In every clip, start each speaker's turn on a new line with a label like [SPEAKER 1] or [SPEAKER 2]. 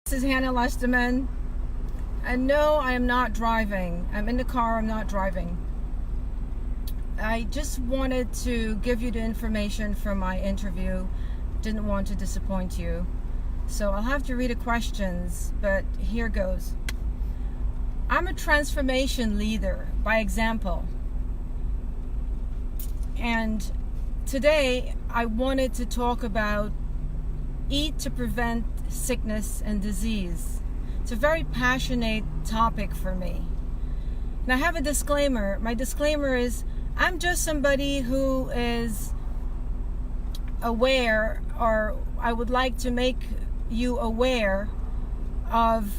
[SPEAKER 1] This is Hannah Lusterman, and no, I am not driving. I'm in the car, I'm not driving. I just wanted to give you the information from my interview. Didn't want to disappoint you. So I'll have to read the questions, but here goes. I'm a transformation leader by example. And today I wanted to talk about eat to prevent sickness and disease. It's a very passionate topic for me. And I have a disclaimer. My disclaimer is I'm just somebody who is aware, or I would like to make you aware of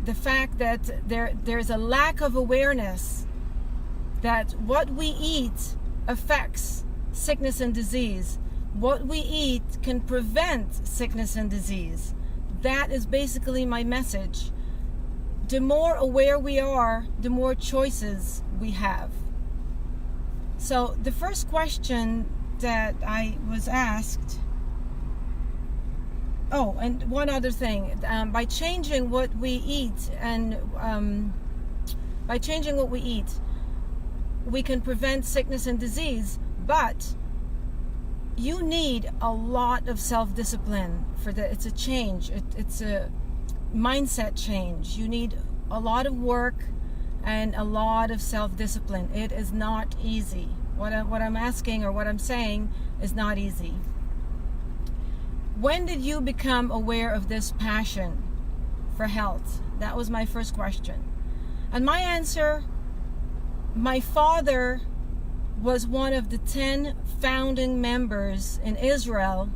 [SPEAKER 1] the fact that there's a lack of awareness that what we eat affects sickness and disease. What we eat can prevent sickness and disease. That is basically my message. The more aware we are, the more choices we have. So the first question that I was asked, and one other thing, by changing what we eat we can prevent sickness and disease, but you need a lot of self-discipline for that. It's a change. It's a mindset change. You need a lot of work and a lot of self-discipline. It is not easy. What I'm asking, or what I'm saying, is not easy. When did you become aware of this passion for health? That was my first question. And my answer, my father was one of the 10 founding members in Israel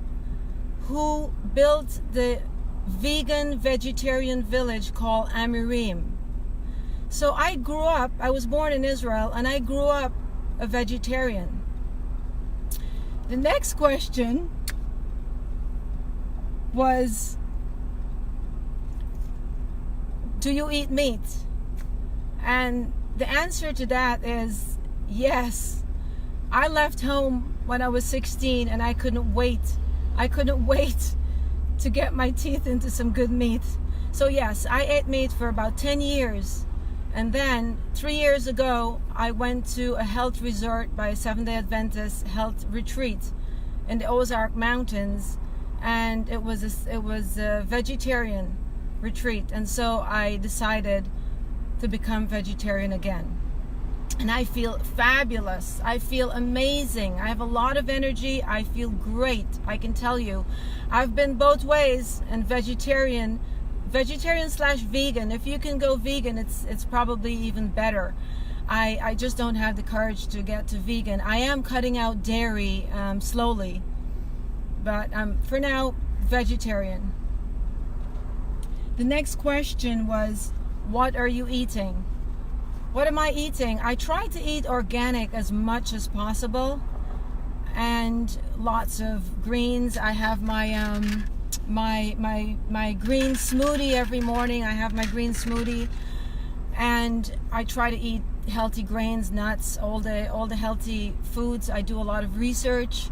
[SPEAKER 1] who built the vegetarian village called Amirim. So I was born in Israel, and I grew up a vegetarian. The next question was, do you eat meat? And the answer to that is yes. I left home when I was 16, and I couldn't wait. I couldn't wait to get my teeth into some good meat. So yes, I ate meat for about 10 years. And then 3 years ago, I went to a health resort by a Seventh-day Adventist health retreat in the Ozark Mountains. And it was a vegetarian retreat. And so I decided to become vegetarian again. And I feel fabulous. I feel amazing. I have a lot of energy. I feel great. I can tell you. I've been both ways, and vegetarian / vegan. If you can go vegan, it's probably even better. I just don't have the courage to get to vegan. I am cutting out dairy slowly. But for now, vegetarian. The next question was, what are you eating? What am I eating? I try to eat organic as much as possible, and lots of greens. I have my my green smoothie every morning. I have my green smoothie, and I try to eat healthy grains, nuts, all the healthy foods. I do a lot of research.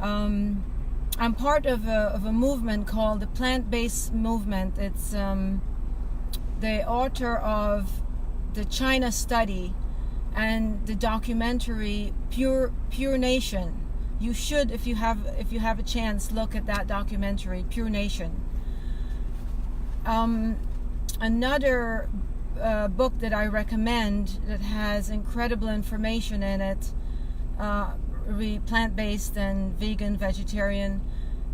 [SPEAKER 1] I'm part of a movement called the Plant-Based Movement. It's the author of the China study and the documentary Pure Nation. You should, if you have a chance, look at that documentary, Pure Nation. Another book that I recommend that has incredible information in it, plant-based and vegan, vegetarian,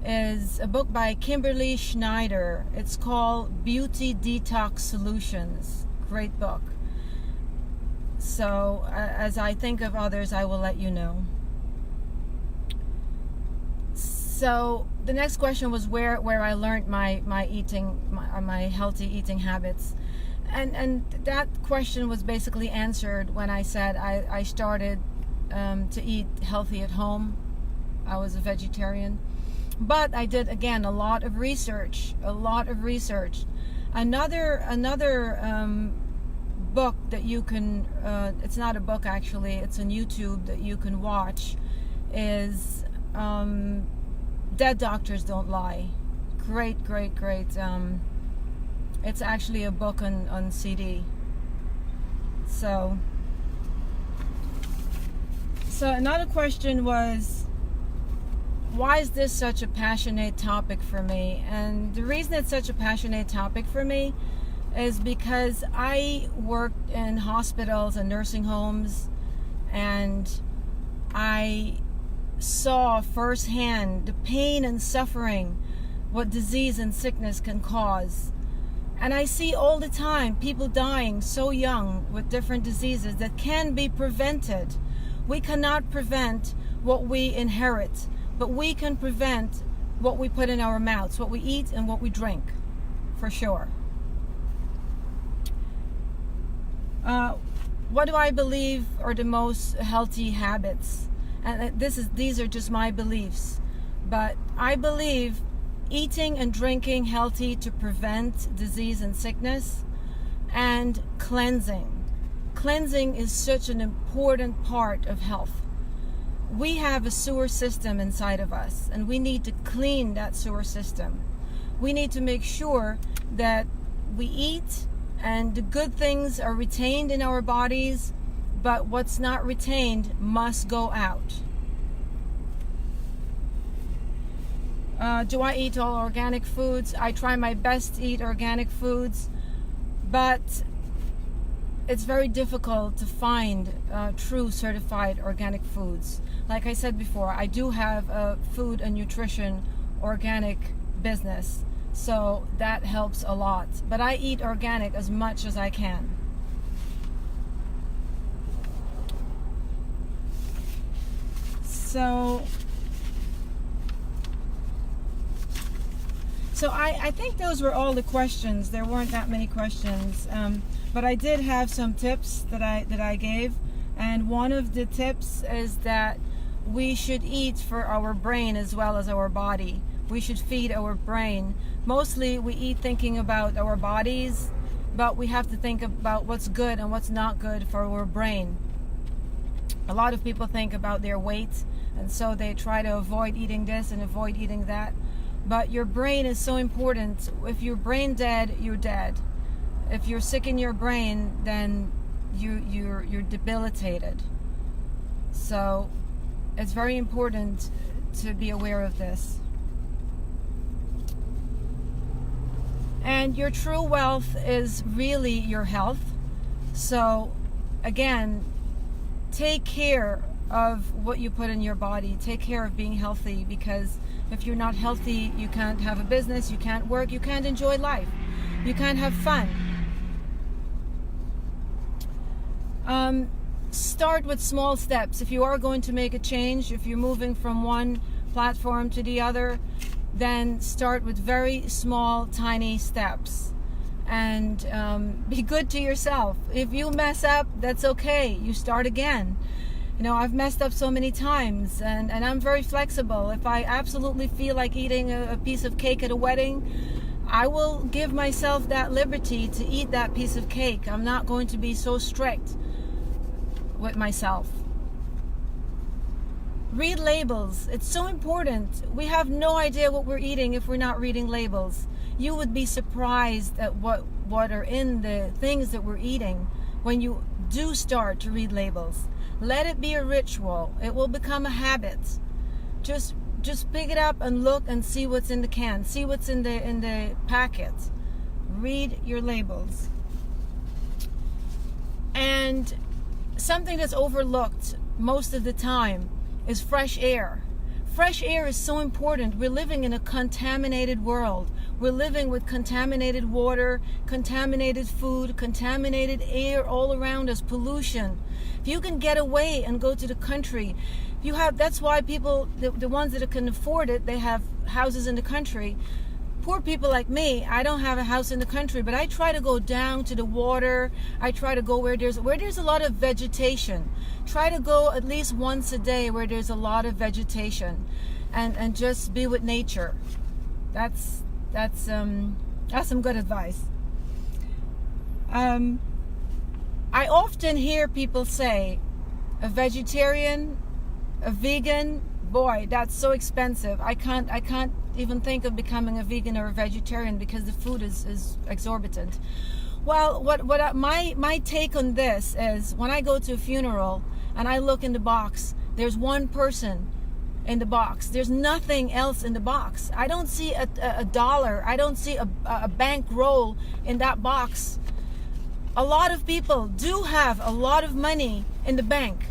[SPEAKER 1] is a book by Kimberly Schneider. It's called Beauty Detox Solutions. Great book. So as I think of others, I will let you know. So the next question was where I learned my healthy eating habits, and that question was basically answered when I said I started to eat healthy at home. I was a vegetarian, but I did again a lot of research. Another book that you can, it's not a book actually, it's on YouTube that you can watch, is Dead Doctors Don't Lie. Great It's actually a book on CD. So another question was, why is this such a passionate topic for me? And the reason it's such a passionate topic for me is because I worked in hospitals and nursing homes, and I saw firsthand the pain and suffering what disease and sickness can cause. And I see all the time people dying so young with different diseases that can be prevented. We cannot prevent what we inherit, but we can prevent what we put in our mouths, what we eat and what we drink, for sure. What do I believe are the most healthy habits? And these are just my beliefs, but I believe eating and drinking healthy to prevent disease and sickness, and cleansing. Cleansing is such an important part of health. We have a sewer system inside of us, and we need to clean that sewer system. We need to make sure that we eat and the good things are retained in our bodies, but what's not retained must go out. Do I eat all organic foods? I try my best to eat organic foods, but it's very difficult to find true certified organic foods. Like I said before, I do have a food and nutrition organic business, so that helps a lot. But I eat organic as much as I can. So I think those were all the questions. There weren't that many questions, but I did have some tips that I gave, and one of the tips is that we should eat for our brain as well as our body. We should feed our brain. Mostly we eat thinking about our bodies, but we have to think about what's good and what's not good for our brain. A lot of people think about their weight, and so they try to avoid eating this and avoid eating that. But your brain is so important. If you're brain dead, you're dead. If you're sick in your brain, then you're debilitated. So it's very important to be aware of this. And your true wealth is really your health. So again, take care of what you put in your body. Take care of being healthy, because if you're not healthy, you can't have a business, you can't work, you can't enjoy life, you can't have fun. Start with small steps. If you are going to make a change, if you're moving from one platform to the other, then start with very small, tiny steps. And be good to yourself. If you mess up, that's okay. You start again. You know, I've messed up so many times, and I'm very flexible. If I absolutely feel like eating a piece of cake at a wedding, I will give myself that liberty to eat that piece of cake. I'm not going to be so strict with myself. Read labels. It's so important. We have no idea what we're eating if we're not reading labels. You would be surprised at what are in the things that we're eating when you do start to read labels. Let it be a ritual. It will become a habit. Just pick it up and look and see what's in the can. See what's in the packet. Read your labels. And something that's overlooked most of the time is fresh air. Fresh air is so important. We're living in a contaminated world. We're living with contaminated water, contaminated food, contaminated air all around us, pollution. If you can get away and go to the country, that's why people, the ones that can afford it, they have houses in the country. Poor people like me, I don't have a house in the country, but I try to go down to the water. I try to go where there's a lot of vegetation. Try to go at least once a day where there's a lot of vegetation, and just be with nature. That's some good advice. I often hear people say, a vegetarian, a vegan, boy, that's so expensive. I can't even think of becoming a vegan or a vegetarian because the food is exorbitant. Well, my take on this is, when I go to a funeral and I look in the box, there's one person in the box. There's nothing else in the box. I don't see a dollar. I don't see a bankroll in that box. A lot of people do have a lot of money in the bank.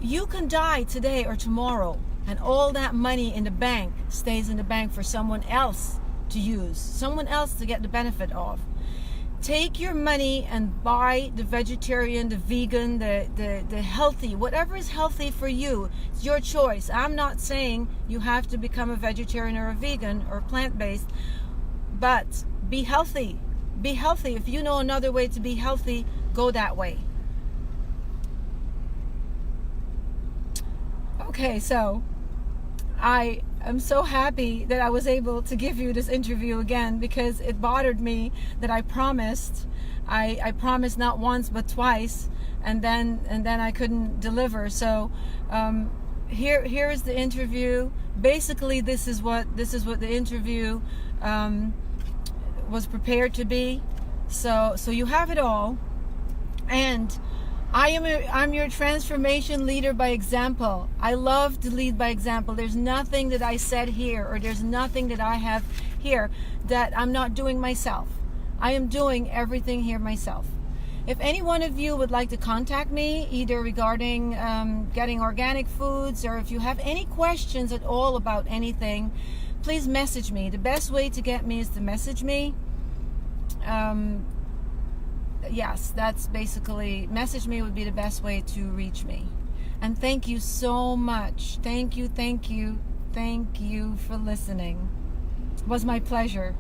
[SPEAKER 1] You can die today or tomorrow, and all that money in the bank stays in the bank for someone else to use, someone else to get the benefit of. Take your money and buy the vegetarian, the vegan, the healthy, whatever is healthy for you. It's your choice. I'm not saying you have to become a vegetarian or a vegan or plant-based, but be healthy. Be healthy. If you know another way to be healthy, go that way. Okay, so I'm so happy that I was able to give you this interview again, because it bothered me that I promised. I promised not once but twice, and then I couldn't deliver. So here is the interview. Basically, this is what the interview was prepared to be. So you have it all, and I'm your transformation leader by example. I love to lead by example. There's nothing that I said here, or there's nothing that I have here that I'm not doing myself. I am doing everything here myself. If any one of you would like to contact me, either regarding getting organic foods, or if you have any questions at all about anything, please message me. The best way to get me is to message me. Yes, that's basically, message me would be the best way to reach me. And thank you so much. Thank you for listening. It was my pleasure.